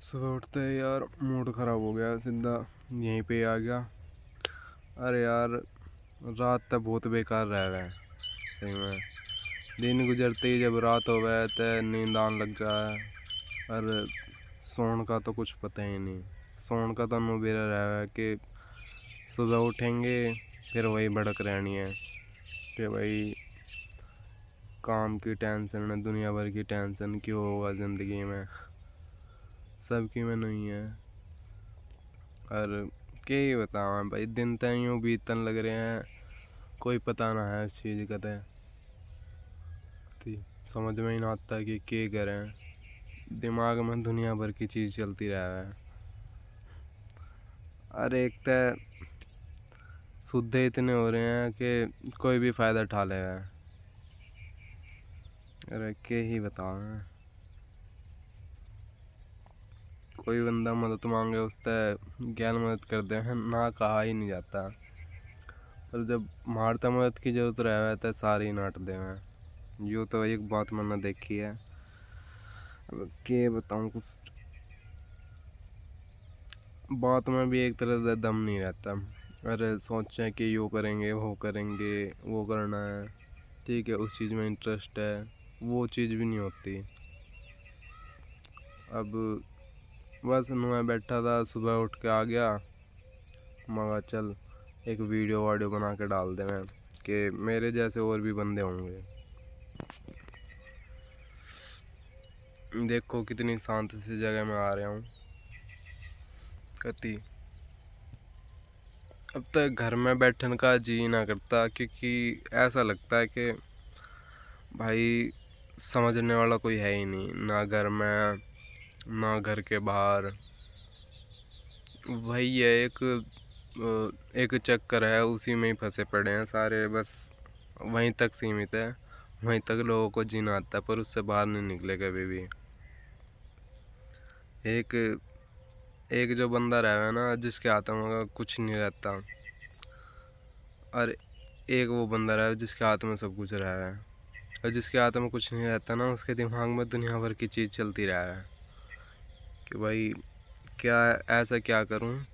सुबह उठते ही यार मूड ख़राब हो गया, सीधा यहीं पे आ गया। अरे यार, रात तक बहुत बेकार रह गए सही में। दिन गुजरते ही जब रात हो गए तो नींद आने लग जाए। और सोने का तो कुछ पता ही नहीं। सोने का तो बेरा रह गया कि सुबह उठेंगे फिर वही भड़क रहनी है कि भाई काम की टेंशन है, दुनिया भर की टेंशन, क्यों होगा ज़िंदगी में, सबकी में नहीं है। और क्या ही बताऊँ भाई, दिन तो यूँ बीतन लग रहे हैं, कोई पता ना है इस चीज़ का। तो समझ में ही ना आता कि क्या करें। दिमाग में दुनिया भर की चीज़ चलती रहा है। अरे एक तो सुद्दे इतने हो रहे हैं कि कोई भी फ़ायदा उठा लेगा। अरे क्या ही बताऊँ, कोई बंदा मदद मांगे उससे ज्ञान मदद कर दे ना, कहा ही नहीं जाता। और जब मारता मदद की ज़रूरत रहे तो सारे ही नाट दे हैं। यूँ तो एक बात मैंने देखी है। अब क्या बताऊँ, कुछ बात में भी एक तरह से दम नहीं रहता। अरे सोचें कि यो करेंगे वो करेंगे, वो करना है, ठीक है, उस चीज़ में इंटरेस्ट है, वो चीज़ भी नहीं होती। अब बस मैं बैठा था, सुबह उठ के आ गया, मगर चल एक वीडियो बना के डाल दे मैं कि मेरे जैसे और भी बंदे होंगे। देखो कितनी शांत सी जगह में आ रहा हूँ। कति अब तक घर में बैठने का जी ना करता, क्योंकि ऐसा लगता है कि भाई समझने वाला कोई है ही नहीं, ना घर में ना घर के बाहर। वही है एक चक्कर है, उसी में ही फंसे पड़े हैं सारे। बस वहीं तक सीमित है, वहीं तक लोगों को जीना आता है, पर उससे बाहर नहीं निकले कभी भी। एक एक जो बंदा रहा है ना, जिसके हाथ में कुछ नहीं रहता, और एक वो बंदा रहा है जिसके हाथ में सब कुछ रहा है। और जिसके हाथ में कुछ नहीं रहता ना, उसके दिमाग में दुनिया भर की चीज़ चलती रहा है कि भाई क्या, ऐसा क्या करूं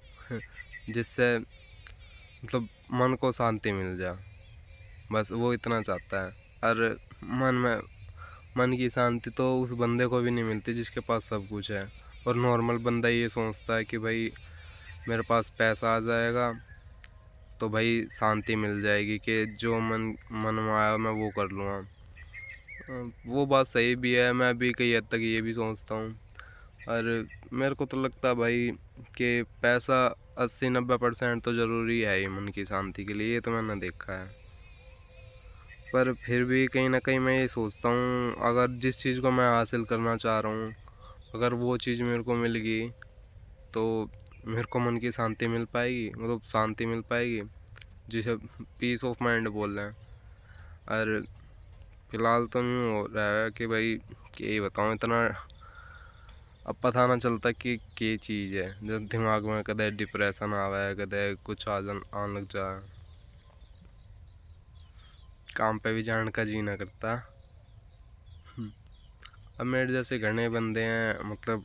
जिससे मतलब मन को शांति मिल जाए। बस वो इतना चाहता है। और मन की शांति तो उस बंदे को भी नहीं मिलती जिसके पास सब कुछ है। और नॉर्मल बंदा ये सोचता है कि भाई मेरे पास पैसा आ जाएगा तो भाई शांति मिल जाएगी, कि जो मन में आया मैं वो कर लूँगा। वो बात सही भी है, मैं भी कई हद तक ये भी सोचता हूँ। और मेरे को तो लगता है भाई कि पैसा 80-90% तो ज़रूरी है ही मन की शांति के लिए, ये तो मैंने देखा है। पर फिर भी कहीं ना कहीं मैं ये सोचता हूँ, अगर जिस चीज़ को मैं हासिल करना चाह रहा हूँ, अगर वो चीज़ मेरे को मिल गई तो मेरे को मन की शांति मिल पाएगी, मतलब शांति मिल पाएगी, जिसे पीस ऑफ माइंड बोल रहे हैं। और फिलहाल तो यूँ हो रहा है कि भाई क्या ही बताऊँ, इतना अब पता ना चलता कि क्या चीज़ है। जब दिमाग में कदे डिप्रेशन आवे, कदे कुछ आने लग जाए, काम पे भी जाने का जी ना करता। अब मेरे जैसे घने बंदे हैं, मतलब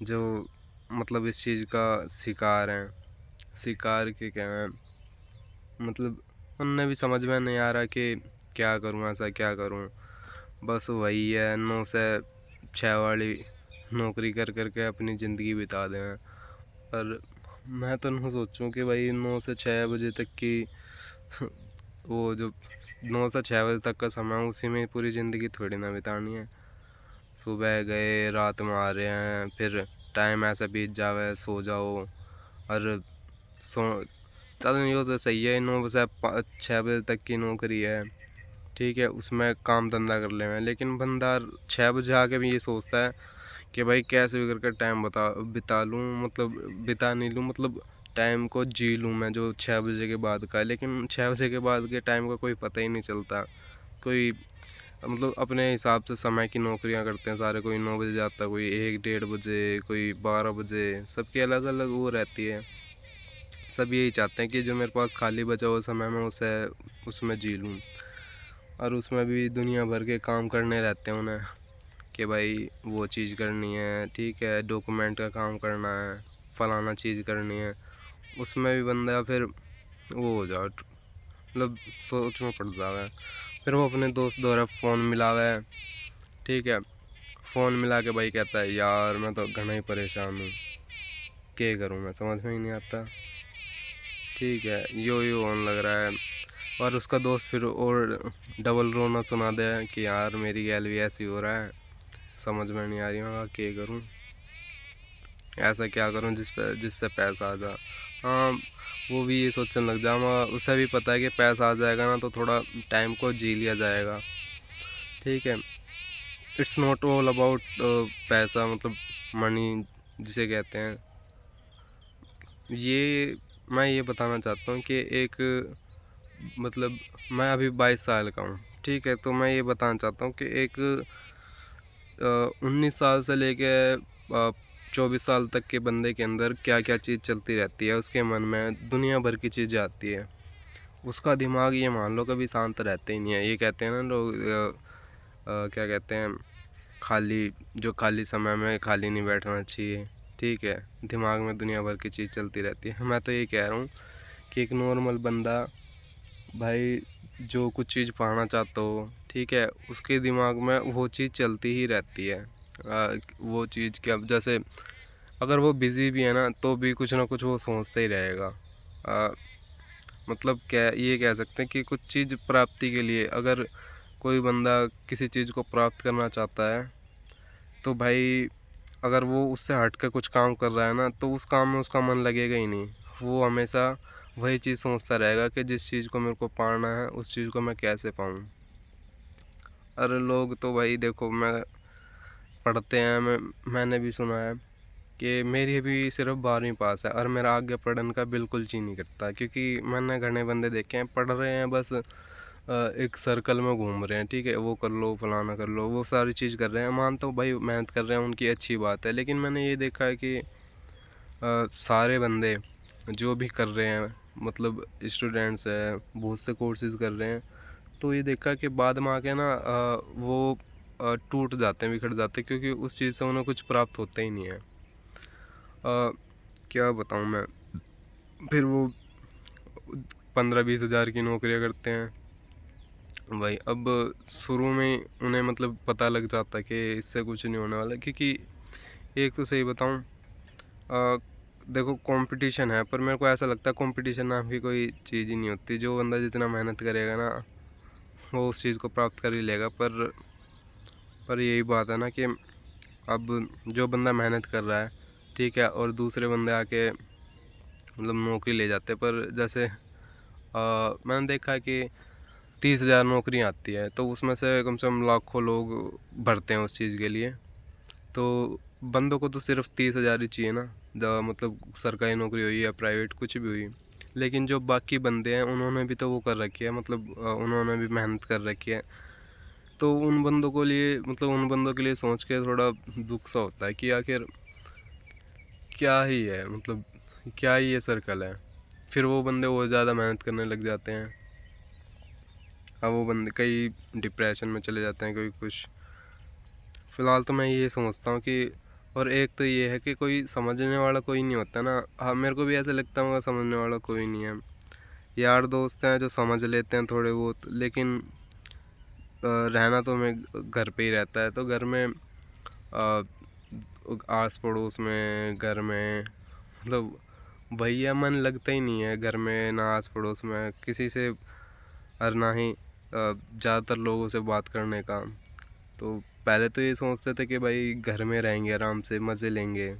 जो मतलब इस चीज़ का शिकार हैं, शिकार के क्या है, मतलब उनने भी समझ में नहीं आ रहा कि क्या करूँ, ऐसा क्या करूँ। बस वही है, 9 से 6 वाली नौकरी कर करके अपनी ज़िंदगी बिता दें। और मैं तो नहीं सोचूं कि भाई 9 से 6 बजे तक की वो जो 9 से 6 बजे तक का समय है, उसी में पूरी ज़िंदगी थोड़ी ना बितानी है। सुबह गए, रात में आ रहे हैं, फिर टाइम ऐसा बीत जावे, सो जाओ। और सो चल नहीं हो तो सही है, 9 से 6 बजे तक की नौकरी है, ठीक है, उसमें काम धंधा कर ले। लेकिन बंदा 6 बजे आके भी ये सोचता है कि भाई कैसे भी करके टाइम बिता लूँ, मतलब बिता नहीं लूँ, मतलब टाइम को जी लूँ मैं, जो 6 बजे के बाद का है। लेकिन 6 बजे के बाद के टाइम का कोई पता ही नहीं चलता। कोई मतलब अपने हिसाब से समय की नौकरियां करते हैं सारे, कोई 9 बजे जाता है, कोई 1-1:30 बजे, कोई 12 बजे, सबकी अलग अलग वो रहती है। सब यही चाहते हैं कि जो मेरे पास खाली बचा हुआ समय मैं उसे उसमें जी लूँ। और उसमें भी दुनिया भर के काम करने रहते हैं उन्हें, कि भाई वो चीज़ करनी है, ठीक है, डॉक्यूमेंट का काम करना है, फलाना चीज़ करनी है, उसमें भी बंदा फिर वो हो जाए, मतलब सोच में पड़ जावे। फिर वो अपने दोस्त द्वारा फ़ोन मिलावे, ठीक है, फ़ोन मिला के भाई कहता है यार मैं तो घना ही परेशान हूँ, क्या करूँ मैं, समझ में ही नहीं आता, ठीक है, यो होने लग रहा है। और उसका दोस्त फिर और डबल रोना सुना दे कि यार मेरी गैल भी ऐसी हो रहा है, समझ में नहीं आ रही, मैं क्या करूँ, ऐसा क्या करूँ जिससे पैसा आ जा। हाँ, वो भी ये सोचने लग जा, उसे भी पता है कि पैसा आ जाएगा ना तो थोड़ा टाइम को जी लिया जाएगा, ठीक है। इट्स नॉट ऑल अबाउट पैसा, मतलब मनी जिसे कहते हैं। ये मैं ये बताना चाहता हूँ कि एक, मतलब मैं अभी 22 साल का हूँ, ठीक है, तो मैं ये बताना चाहता हूँ कि एक 19 साल से लेके 24 साल तक के बंदे के अंदर क्या क्या चीज़ चलती रहती है, उसके मन में दुनिया भर की चीज़ें आती है। उसका दिमाग ये मान लो कभी शांत रहते ही नहीं है। ये कहते हैं ना लोग, क्या कहते हैं, खाली समय में खाली नहीं बैठना चाहिए, ठीक है, दिमाग में दुनिया भर की चीज़ चलती रहती है। मैं तो ये कह रहा हूँ कि एक नॉर्मल बंदा भाई जो कुछ चीज़ पाना चाहता हो, ठीक है, उसके दिमाग में वो चीज़ चलती ही रहती है। वो चीज़ क्या, जैसे अगर वो बिज़ी भी है ना तो भी कुछ ना कुछ वो सोचता ही रहेगा। मतलब क्या ये कह सकते हैं कि कुछ चीज़ प्राप्ति के लिए अगर कोई बंदा किसी चीज़ को प्राप्त करना चाहता है तो भाई अगर वो उससे हट कर कुछ काम कर रहा है ना तो उस काम में उसका मन लगेगा ही नहीं। वो हमेशा वही चीज़ सोचता रहेगा कि जिस चीज़ को मेरे को पाना है उस चीज़ को मैं कैसे पाऊँ। अरे लोग तो भाई देखो, मैं पढ़ते हैं, मैंने भी सुना है कि मेरी अभी सिर्फ 12वीं पास है और मेरा आगे पढ़ने का बिल्कुल जी नहीं करता, क्योंकि मैंने घने बंदे देखे हैं पढ़ रहे हैं बस एक सर्कल में घूम रहे हैं, ठीक है, वो कर लो फलाना कर लो, वो सारी चीज़ कर रहे हैं। मानता हूँ भाई मेहनत कर रहे हैं, उनकी अच्छी बात है, लेकिन मैंने ये देखा है कि सारे बंदे जो भी कर रहे हैं, मतलब स्टूडेंट्स हैं, बहुत से कोर्सेज कर रहे हैं, तो ये देखा कि बाद में आके ना वो टूट जाते हैं, बिखर जाते हैं, क्योंकि उस चीज़ से उन्हें कुछ प्राप्त होता ही नहीं है। क्या बताऊँ मैं, फिर वो 15-20 हज़ार की नौकरियाँ करते हैं भाई। अब शुरू में उन्हें मतलब पता लग जाता है कि इससे कुछ नहीं होने वाला, क्योंकि एक तो सही बताऊँ, देखो कंपटीशन है, पर मेरे को ऐसा लगता है कंपटीशन नाम की कोई चीज़ ही नहीं होती। जो बंदा जितना मेहनत करेगा ना वो उस चीज़ को प्राप्त कर ही लेगा। पर यही बात है ना कि अब जो बंदा मेहनत कर रहा है, ठीक है, और दूसरे बंदे आके मतलब नौकरी ले जाते हैं, पर जैसे मैंने देखा है कि 30,000 नौकरियाँ आती है तो उसमें से कम से कम लाखों लोग भरते हैं उस चीज़ के लिए। तो बंदों को तो सिर्फ 30,000 ही चाहिए ना, जब मतलब सरकारी नौकरी हुई या प्राइवेट कुछ भी हुई। लेकिन जो बाकी बंदे हैं उन्होंने भी तो वो कर रखी है, मतलब उन्होंने भी मेहनत कर रखी है। तो उन बंदों को लिए, मतलब उन बंदों के लिए सोच के थोड़ा दुख सा होता है कि आखिर क्या ही है, मतलब क्या ही ये सर्कल है। फिर वो बंदे और ज़्यादा मेहनत करने लग जाते हैं। अब वो बंदे कई डिप्रेशन में चले जाते हैं, कोई कुछ। फ़िलहाल तो मैं ये समझता हूँ कि, और एक तो ये है कि कोई समझने वाला कोई नहीं होता ना। हाँ, मेरे को भी ऐसा लगता है समझने वाला कोई नहीं है। यार दोस्त हैं जो समझ लेते हैं थोड़े बहुत, लेकिन रहना तो मैं घर पे ही रहता है, तो घर में आस पड़ोस में, घर में, मतलब भैया मन लगता ही नहीं है घर में, ना आस पड़ोस में किसी से, और ना ही ज़्यादातर लोगों से बात करने का। तो पहले तो ये सोचते थे कि भाई घर में रहेंगे, आराम से मज़े लेंगे,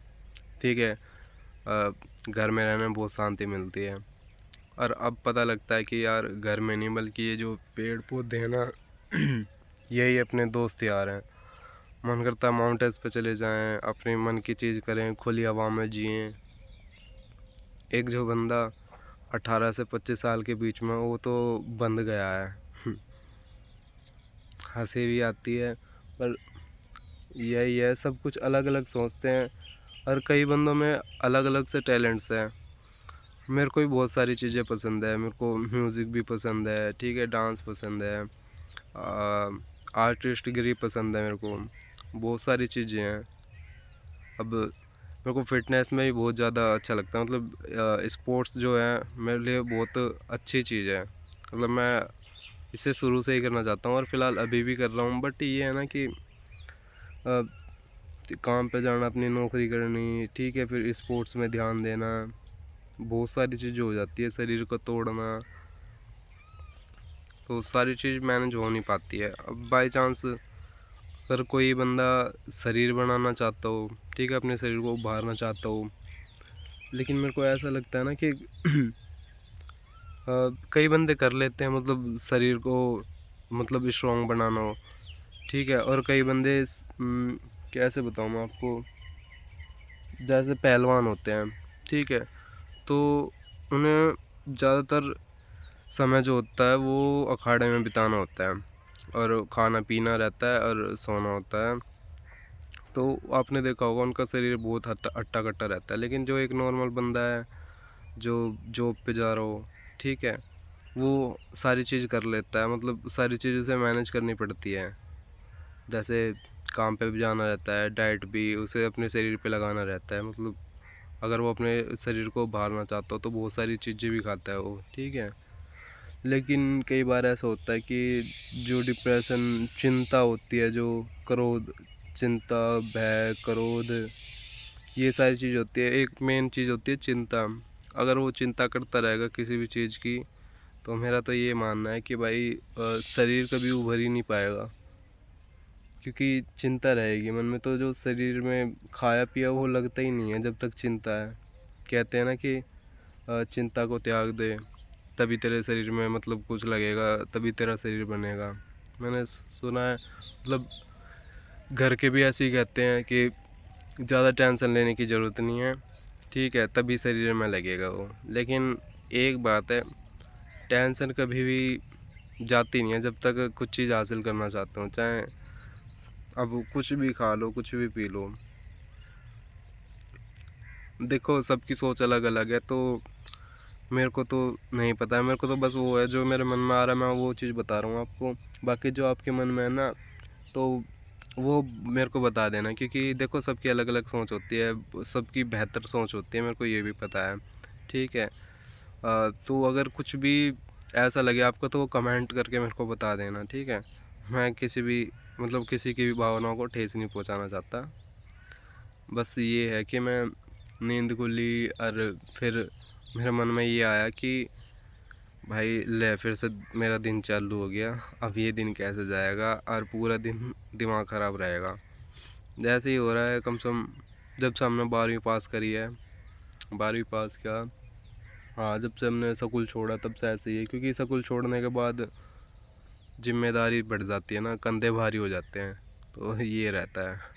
ठीक है, घर में रहने में बहुत शांति मिलती है। और अब पता लगता है कि यार घर में नहीं, बल्कि ये जो पेड़ पौधे हैं ना यही अपने दोस्त यार हैं। मन करता है माउंटेन्स पे चले जाएं, अपने मन की चीज़ करें, खुली हवा में जिएं। एक जो बंदा 18 से 25 साल के बीच में, वो तो बंध गया है हंसी भी आती है, पर यही है, सब कुछ अलग अलग सोचते हैं। और कई बंदों में अलग अलग से टैलेंट्स हैं। मेरे को भी बहुत सारी चीज़ें पसंद है, मेरे को म्यूज़िक भी पसंद है, ठीक है, डांस पसंद है, आर्टिस्ट गिरी पसंद है मेरे को, बहुत सारी चीज़ें हैं। अब मेरे को फ़िटनेस में भी बहुत ज़्यादा अच्छा लगता है, मतलब स्पोर्ट्स जो है मेरे लिए बहुत अच्छी चीज़ है। मतलब मैं इसे शुरू से ही करना चाहता हूँ और फ़िलहाल अभी भी कर रहा हूँ, बट ये है ना कि अ, काम पे जाना, अपनी नौकरी करनी, ठीक है, फिर स्पोर्ट्स में ध्यान देना, बहुत सारी चीज़ें हो जाती है, शरीर को तोड़ना, तो सारी चीज़ मैनेज हो नहीं पाती है। अब बाई चांस अगर कोई बंदा शरीर बनाना चाहता हो, ठीक है, अपने शरीर को उभारना चाहता हो, लेकिन मेरे को ऐसा लगता है ना कि कई बंदे कर लेते हैं, मतलब शरीर को मतलब स्ट्रॉन्ग बनाना हो, ठीक है, और कई बंदे कैसे बताऊँ मैं आपको, जैसे पहलवान होते हैं, ठीक है, तो उन्हें ज़्यादातर समय जो होता है वो अखाड़े में बिताना होता है और खाना पीना रहता है और सोना होता है। तो आपने देखा होगा उनका शरीर बहुत हट्टा कट्टा रहता है, लेकिन जो एक नॉर्मल बंदा है जो जॉब पे जा रहा हो, ठीक है, वो सारी चीज़ कर लेता है, मतलब सारी चीज़ उसे मैनेज करनी पड़ती है। जैसे काम पे भी जाना रहता है, डाइट भी उसे अपने शरीर पे लगाना रहता है, मतलब अगर वो अपने शरीर को उभारना चाहता हो तो बहुत सारी चीज़ें भी खाता है वो, ठीक है। लेकिन कई बार ऐसा होता है कि जो डिप्रेशन, चिंता होती है, जो क्रोध, चिंता, भय, क्रोध, ये सारी चीज़ होती है। एक मेन चीज़ होती है चिंता। अगर वो चिंता करता रहेगा किसी भी चीज़ की, तो मेरा तो ये मानना है कि भाई शरीर कभी उभर ही नहीं पाएगा, क्योंकि चिंता रहेगी मन में, तो जो शरीर में खाया पिया वो लगता ही नहीं है जब तक चिंता है। कहते हैं ना कि चिंता को त्याग दे, तभी तेरे शरीर में मतलब कुछ लगेगा, तभी तेरा शरीर बनेगा। मैंने सुना है, मतलब घर के भी ऐसे ही कहते हैं कि ज़्यादा टेंशन लेने की ज़रूरत नहीं है, ठीक है, तभी शरीर में लगेगा वो। लेकिन एक बात है, टेंशन कभी भी जाती नहीं है जब तक कुछ चीज़ हासिल करना चाहते हो, चाहे अब कुछ भी खा लो, कुछ भी पी लो। देखो सबकी सोच अलग अलग है, तो मेरे को तो नहीं पता है, मेरे को तो बस वो है जो मेरे मन में आ रहा है, मैं वो चीज़ बता रहा हूँ आपको। बाकी जो आपके मन में है ना, तो वो मेरे को बता देना, क्योंकि देखो सबकी अलग अलग सोच होती है, सबकी बेहतर सोच होती है, मेरे को ये भी पता है, ठीक है। तो अगर कुछ भी ऐसा लगे आपको तो वो कमेंट करके मेरे को बता देना, ठीक है। मैं किसी भी मतलब किसी की भी भावनाओं को ठेस नहीं पहुंचाना चाहता। बस ये है कि मैं नींद खुली और फिर मेरे मन में ये आया कि भाई ले फिर से मेरा दिन चालू हो गया, अब ये दिन कैसे जाएगा, और पूरा दिन दिमाग ख़राब रहेगा। जैसे ही हो रहा है, कम से कम जब से हमने 12वीं पास करी है, 12वीं पास किया, हाँ, जब से हमने स्कूल छोड़ा तब से ऐसे ही है, क्योंकि स्कूल छोड़ने के बाद जिम्मेदारी बढ़ जाती है ना, कंधे भारी हो जाते हैं, तो ये रहता है।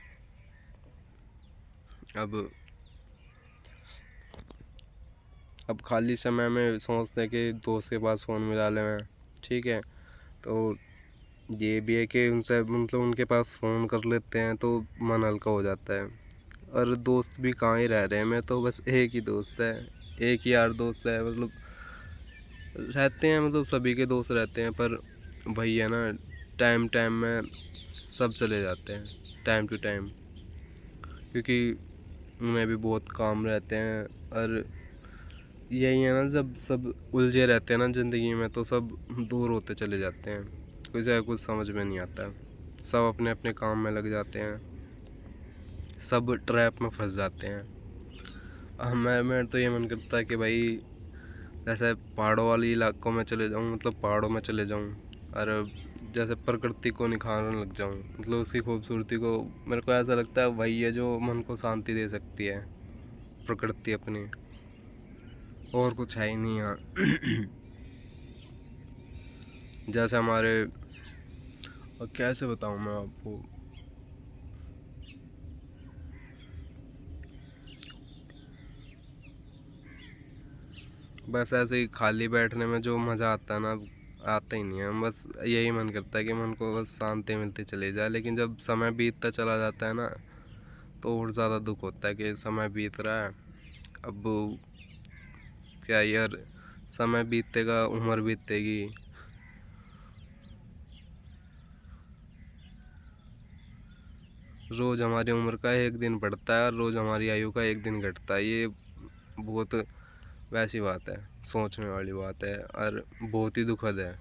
अब खाली समय में सोचते हैं कि दोस्त के पास फ़ोन मिला लें, ठीक है, तो ये भी है कि उनसे मतलब उनके पास फ़ोन कर लेते हैं तो मन हल्का हो जाता है। और दोस्त भी कहाँ ही रह रहे हैं, मैं तो बस एक ही दोस्त है, एक ही यार दोस्त है, मतलब रहते हैं, मतलब सभी के दोस्त रहते हैं, पर वही है ना, टाइम टाइम में सब चले जाते हैं, टाइम टू टाइम, क्योंकि उन्हें भी बहुत काम रहते हैं। और यही है ना, जब सब उलझे रहते हैं ना ज़िंदगी में, तो सब दूर होते चले जाते हैं, किसी को कुछ समझ में नहीं आता, सब अपने अपने काम में लग जाते हैं, सब ट्रैप में फंस जाते हैं। मैं तो ये मन करता है कि भाई जैसे पहाड़ों वाली इलाकों में चले जाऊँ, मतलब पहाड़ों में चले जाऊँ और जैसे प्रकृति को निखारने लग जाऊँ, मतलब उसकी खूबसूरती को, मेरे को ऐसा लगता है वही है जो मन को शांति दे सकती है, प्रकृति अपनी, और कुछ है ही नहीं यहाँ। जैसे हमारे, और कैसे बताऊँ मैं आपको, बस ऐसे ही खाली बैठने में जो मज़ा आता है ना, आता ही नहीं है। बस यही मन करता है कि मन को बस शांति मिलती चली जाए, लेकिन जब समय बीतता चला जाता है ना, तो और ज़्यादा दुख होता है कि समय बीत रहा है। अब क्या यार, समय बीतेगा, उम्र बीतेगी, रोज़ हमारी उम्र का एक दिन बढ़ता है और रोज़ हमारी आयु का एक दिन घटता है। ये बहुत वैसी बात है, सोचने वाली बात है और बहुत ही दुखद है।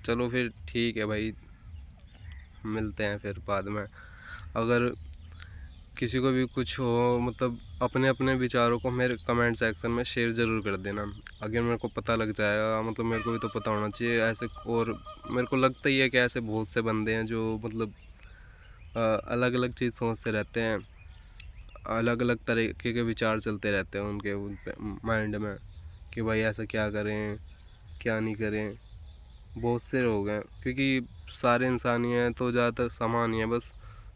चलो फिर ठीक है भाई, मिलते हैं फिर बाद में। अगर किसी को भी कुछ हो, मतलब अपने अपने विचारों को मेरे कमेंट सेक्शन में शेयर ज़रूर कर देना। अगर मेरे को पता लग जाएगा, मतलब मेरे को भी तो पता होना चाहिए ऐसे। और मेरे को लगता ही है कि ऐसे बहुत से बंदे हैं जो मतलब अलग अलग चीज़ सोचते रहते हैं, अलग अलग तरीके के विचार चलते रहते हैं उनके माइंड में कि भाई ऐसा क्या करें क्या नहीं करें। बहुत से लोग हैं, क्योंकि सारे इंसान ही हैं तो ज़्यादातर समान ही है, बस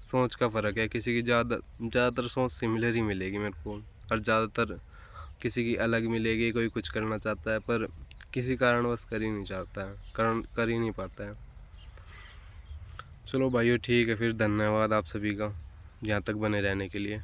सोच का फ़र्क है। किसी की ज़्यादातर सोच सिमिलर ही मिलेगी मेरे को, और ज़्यादातर किसी की अलग मिलेगी। कोई कुछ करना चाहता है पर किसी कारणवश कर ही नहीं चाहता है, कर ही नहीं पाता है। चलो भाइयों ठीक है फिर, धन्यवाद आप सभी का यहाँ तक बने रहने के लिए।